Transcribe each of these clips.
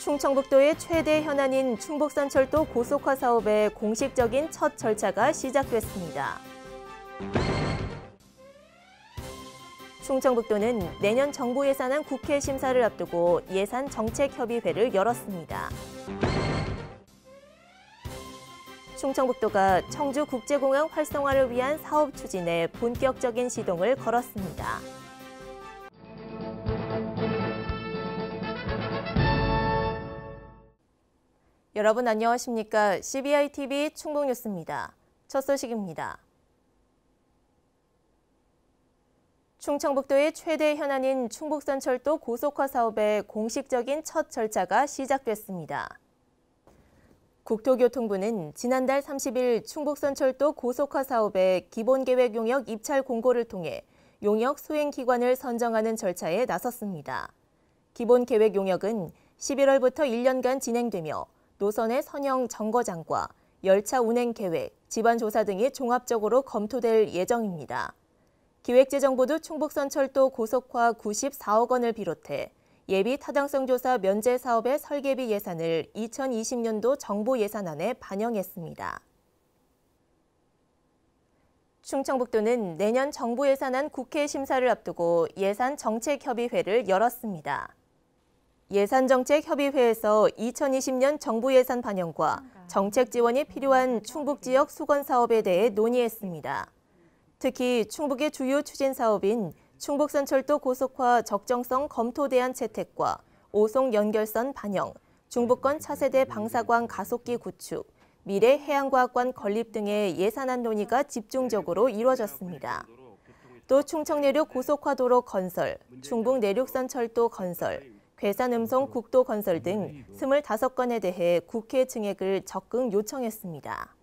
충청북도의 최대 현안인 충북선철도 고속화 사업의 공식적인 첫 절차가 시작됐습니다. 충청북도는 내년 정부 예산안 국회 심사를 앞두고 예산정책협의회를 열었습니다. 충청북도가 청주국제공항 활성화를 위한 사업 추진에 본격적인 시동을 걸었습니다. 여러분 안녕하십니까? CBI-TV 충북뉴스입니다. 첫 소식입니다. 충청북도의 최대 현안인 충북선철도 고속화 사업의 공식적인 첫 절차가 시작됐습니다. 국토교통부는 지난달 30일 충북선철도 고속화 사업의 기본계획 용역 입찰 공고를 통해 용역 수행기관을 선정하는 절차에 나섰습니다. 기본계획 용역은 11월부터 1년간 진행되며 노선의 선형 정거장과 열차 운행 계획, 지반 조사 등이 종합적으로 검토될 예정입니다. 기획재정부도 충북선철도 고속화 94억 원을 비롯해 예비 타당성 조사 면제 사업의 설계비 예산을 2020년도 정부 예산안에 반영했습니다. 충청북도는 내년 정부 예산안 국회 심사를 앞두고 예산정책협의회를 열었습니다. 예산정책협의회에서 2020년 정부 예산 반영과 정책 지원이 필요한 충북 지역 수건 사업에 대해 논의했습니다. 특히 충북의 주요 추진 사업인 충북선철도 고속화 적정성 검토 대안 채택과 오송 연결선 반영, 중부권 차세대 방사광 가속기 구축, 미래 해양과학관 건립 등의 예산안 논의가 집중적으로 이루어졌습니다. 또 충청내륙 고속화도로 건설, 충북내륙선 철도 건설, 괴산음성 국도 건설 등 25건에 대해 국회 증액을 적극 요청했습니다.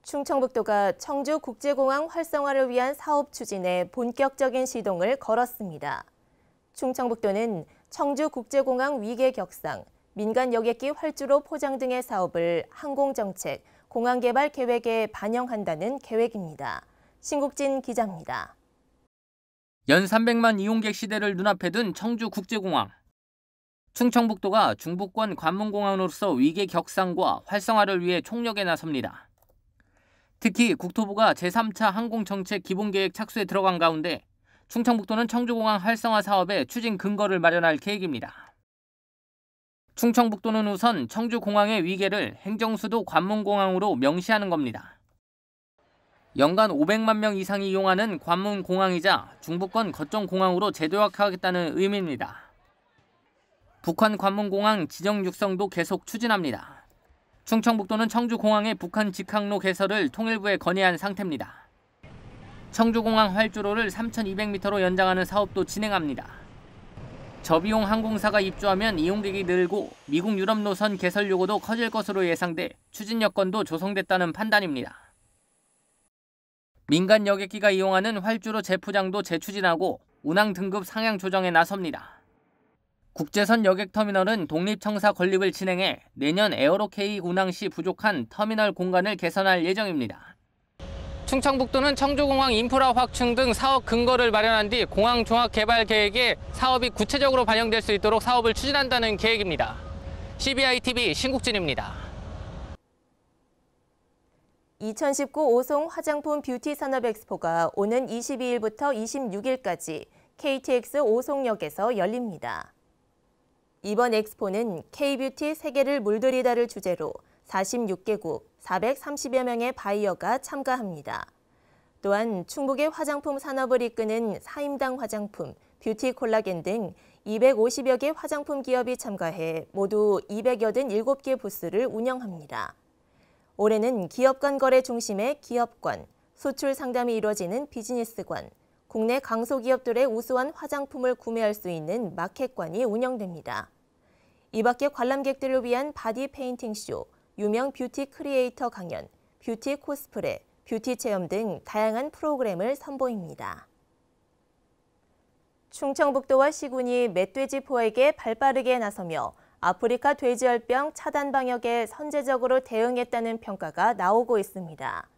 충청북도가 청주국제공항 활성화를 위한 사업 추진에 본격적인 시동을 걸었습니다. 충청북도는 청주국제공항 위계 격상, 민간 여객기 활주로 포장 등의 사업을 항공정책, 공항개발 계획에 반영한다는 계획입니다. 신국진 기자입니다. 연 300만 이용객 시대를 눈앞에 둔 청주국제공항. 충청북도가 중부권 관문공항으로서 위계 격상과 활성화를 위해 총력에 나섭니다. 특히 국토부가 제3차 항공정책 기본계획 착수에 들어간 가운데 충청북도는 청주공항 활성화 사업의 추진 근거를 마련할 계획입니다. 충청북도는 우선 청주공항의 위계를 행정수도 관문공항으로 명시하는 겁니다. 연간 500만 명 이상이 이용하는 관문공항이자 중부권 거점공항으로 재도약하겠다는 의미입니다. 북한 관문공항 지정 육성도 계속 추진합니다. 충청북도는 청주공항의 북한 직항로 개설을 통일부에 건의한 상태입니다. 청주공항 활주로를 3,200m로 연장하는 사업도 진행합니다. 저비용 항공사가 입주하면 이용객이 늘고 미국 유럽 노선 개설 요구도 커질 것으로 예상돼 추진 여건도 조성됐다는 판단입니다. 민간 여객기가 이용하는 활주로 재포장도 재추진하고 운항 등급 상향 조정에 나섭니다. 국제선 여객터미널은 독립청사 건립을 진행해 내년 에어로케이 운항 시 부족한 터미널 공간을 개선할 예정입니다. 충청북도는 청주공항 인프라 확충 등 사업 근거를 마련한 뒤 공항 종합 개발 계획에 사업이 구체적으로 반영될 수 있도록 사업을 추진한다는 계획입니다. CBI-TV 신국진입니다. 2019 오송 화장품 뷰티 산업 엑스포가 오는 22일부터 26일까지 KTX 오송역에서 열립니다. 이번 엑스포는 K-뷰티 세계를 물들이다를 주제로 46개국 430여 명의 바이어가 참가합니다. 또한 충북의 화장품 산업을 이끄는 사임당 화장품, 뷰티 콜라겐 등 250여 개 화장품 기업이 참가해 모두 287개 부스를 운영합니다. 올해는 기업 간 거래 중심의 기업관, 수출 상담이 이루어지는 비즈니스관, 국내 강소기업들의 우수한 화장품을 구매할 수 있는 마켓관이 운영됩니다. 이 밖에 관람객들을 위한 바디 페인팅 쇼, 유명 뷰티 크리에이터 강연, 뷰티 코스프레, 뷰티 체험 등 다양한 프로그램을 선보입니다. 충청북도와 시군이 멧돼지 포획에 발빠르게 나서며 아프리카 돼지열병 차단 방역에 선제적으로 대응했다는 평가가 나오고 있습니다.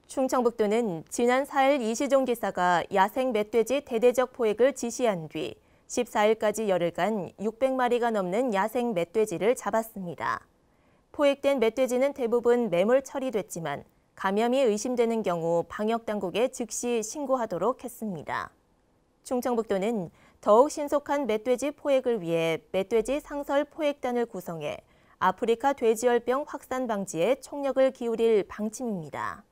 충청북도는 지난 4일 이시종 지사가 야생 멧돼지 대대적 포획을 지시한 뒤 14일까지 열흘간 600마리가 넘는 야생 멧돼지를 잡았습니다. 포획된 멧돼지는 대부분 매몰 처리됐지만 감염이 의심되는 경우 방역당국에 즉시 신고하도록 했습니다. 충청북도는 더욱 신속한 멧돼지 포획을 위해 멧돼지 상설 포획단을 구성해 아프리카 돼지열병 확산 방지에 총력을 기울일 방침입니다.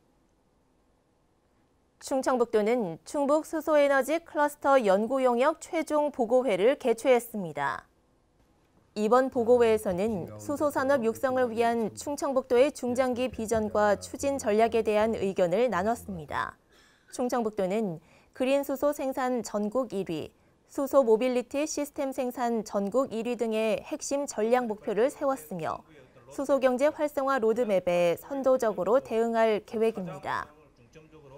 충청북도는 충북 수소에너지 클러스터 연구용역 최종 보고회를 개최했습니다. 이번 보고회에서는 수소산업 육성을 위한 충청북도의 중장기 비전과 추진 전략에 대한 의견을 나눴습니다. 충청북도는 그린 수소 생산 전국 1위, 수소 모빌리티 시스템 생산 전국 1위 등의 핵심 전략 목표를 세웠으며 수소경제 활성화 로드맵에 선도적으로 대응할 계획입니다.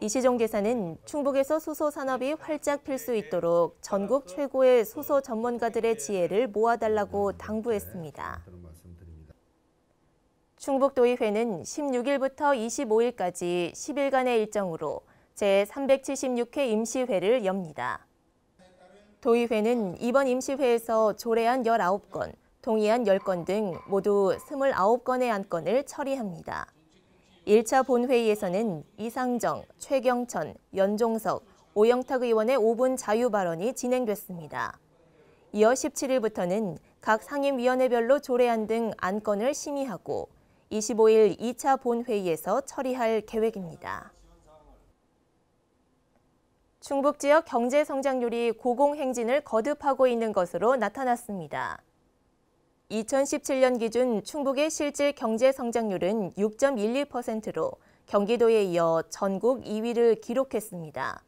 이시종 개사는 충북에서 수소 산업이 활짝 필 수 있도록 전국 최고의 수소 전문가들의 지혜를 모아달라고 당부했습니다. 충북도의회는 16일부터 25일까지 10일간의 일정으로 제376회 임시회를 엽니다. 도의회는 이번 임시회에서 조례안 19건, 동의안 10건 등 모두 29건의 안건을 처리합니다. 1차 본회의에서는 이상정, 최경천, 연종석, 오영탁 의원의 5분 자유 발언이 진행됐습니다. 이어 17일부터는 각 상임위원회별로 조례안 등 안건을 심의하고 25일 2차 본회의에서 처리할 계획입니다. 충북 지역 경제 성장률이 고공행진을 거듭하고 있는 것으로 나타났습니다. 2017년 기준 충북의 실질 경제 성장률은 6.12%로 경기도에 이어 전국 2위를 기록했습니다.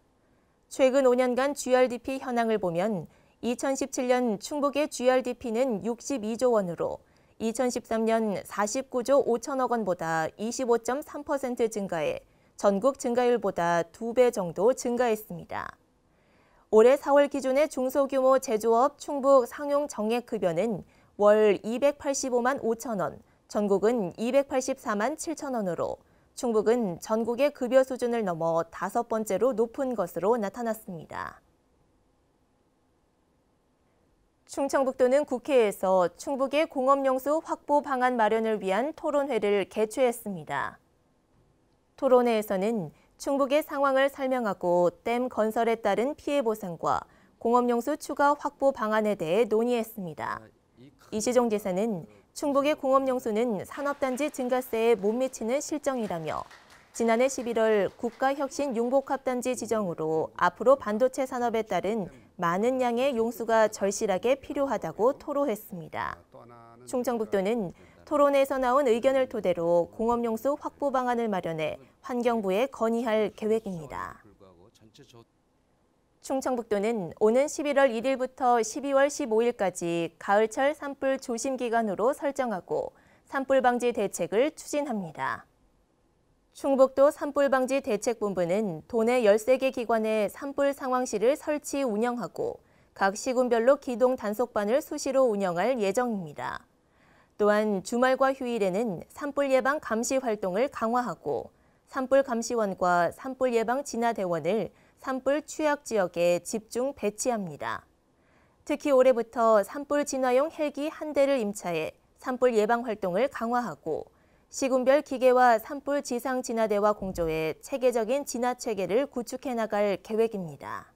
최근 5년간 GRDP 현황을 보면 2017년 충북의 GRDP는 62조 원으로 2013년 49조 5천억 원보다 25.3% 증가해 전국 증가율보다 2배 정도 증가했습니다. 올해 4월 기준의 중소규모 제조업 충북 상용 정액급여는 월 285만 5천 원, 전국은 284만 7천 원으로 충북은 전국의 급여 수준을 넘어 5번째로 높은 것으로 나타났습니다. 충청북도는 국회에서 충북의 공업용수 확보 방안 마련을 위한 토론회를 개최했습니다. 토론회에서는 충북의 상황을 설명하고 댐 건설에 따른 피해 보상과 공업용수 추가 확보 방안에 대해 논의했습니다. 이시종 지사는 충북의 공업용수는 산업단지 증가세에 못 미치는 실정이라며 지난해 11월 국가혁신융복합단지 지정으로 앞으로 반도체 산업에 따른 많은 양의 용수가 절실하게 필요하다고 토로했습니다. 충청북도는 토론에서 나온 의견을 토대로 공업용수 확보 방안을 마련해 환경부에 건의할 계획입니다. 충청북도는 오는 11월 1일부터 12월 15일까지 가을철 산불 조심 기간으로 설정하고 산불 방지 대책을 추진합니다. 충북도 산불 방지 대책본부는 도내 13개 기관에 산불 상황실을 설치 운영하고 각 시군별로 기동 단속반을 수시로 운영할 예정입니다. 또한 주말과 휴일에는 산불 예방 감시 활동을 강화하고 산불 감시원과 산불 예방 진화대원을 산불 취약 지역에 집중 배치합니다. 특히 올해부터 산불 진화용 헬기 1대를 임차해 산불 예방 활동을 강화하고 시군별 기계와 산불 지상 진화대와 공조해 체계적인 진화 체계를 구축해 나갈 계획입니다.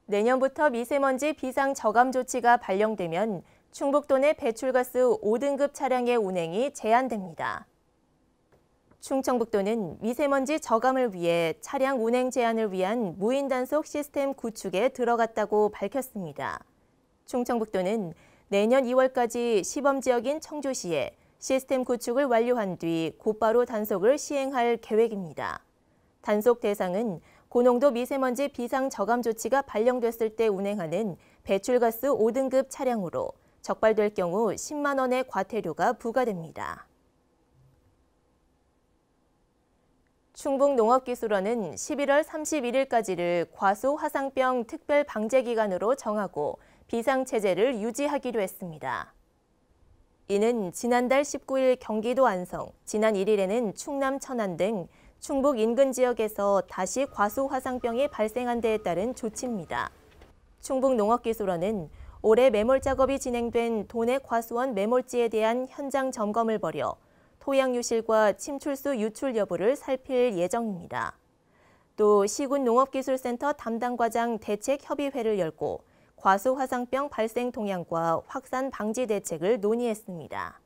내년부터 미세먼지 비상 저감 조치가 발령되면 충북도 내 배출가스 5등급 차량의 운행이 제한됩니다. 충청북도는 미세먼지 저감을 위해 차량 운행 제한을 위한 무인 단속 시스템 구축에 들어갔다고 밝혔습니다. 충청북도는 내년 2월까지 시범지역인 청주시에 시스템 구축을 완료한 뒤 곧바로 단속을 시행할 계획입니다. 단속 대상은 고농도 미세먼지 비상 저감 조치가 발령됐을 때 운행하는 배출가스 5등급 차량으로 적발될 경우 10만 원의 과태료가 부과됩니다. 충북농업기술원은 11월 31일까지를 과수 화상병 특별 방제 기간으로 정하고 비상체제를 유지하기로 했습니다. 이는 지난달 19일 경기도 안성, 지난 1일에는 충남 천안 등 충북 인근 지역에서 다시 과수 화상병이 발생한 데에 따른 조치입니다. 충북농업기술원은 올해 매몰 작업이 진행된 도내 과수원 매몰지에 대한 현장 점검을 벌여 토양 유실과 침출수 유출 여부를 살필 예정입니다. 또 시군농업기술센터 담당과장 대책협의회를 열고 과수 화상병 발생 동향과 확산 방지 대책을 논의했습니다.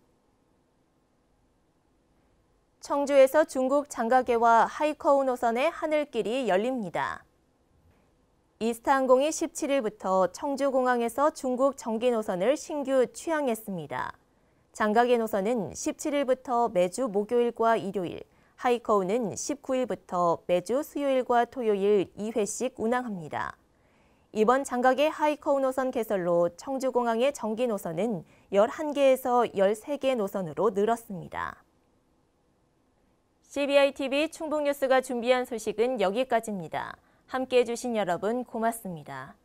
청주에서 중국 장가계와 하이커우 노선의 하늘길이 열립니다. 이스타항공이 17일부터 청주공항에서 중국 정기 노선을 신규 취항했습니다. 장가계 노선은 17일부터 매주 목요일과 일요일, 하이커우는 19일부터 매주 수요일과 토요일 2회씩 운항합니다. 이번 장가계 하이커우 노선 개설로 청주공항의 정기 노선은 11개에서 13개 노선으로 늘었습니다. CBI-TV 충북뉴스가 준비한 소식은 여기까지입니다. 함께해 주신 여러분 고맙습니다.